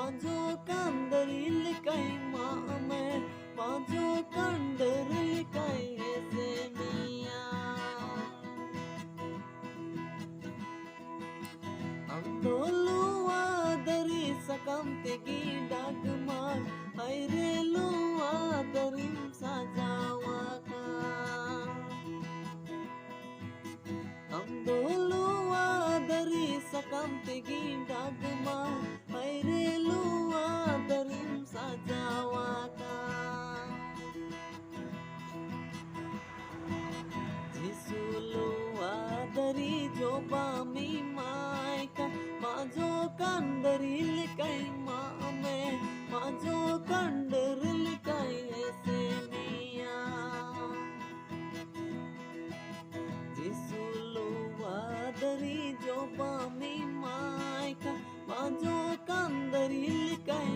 माझो कांदरील काय मामे माझो कांदरील काय Xenia Andoluwa dari sakam tegi dagmar aire luwa darim sajawaka Andoluwa dari sakam tegi dagmar aire luwa darim sajawaka Jisuluwa dari joba mi maika माझो कांदरील काय मामे माझो कांदरील काय सेनिया जिसुलो वादरी जो बामी मायका माझो कांदरील काय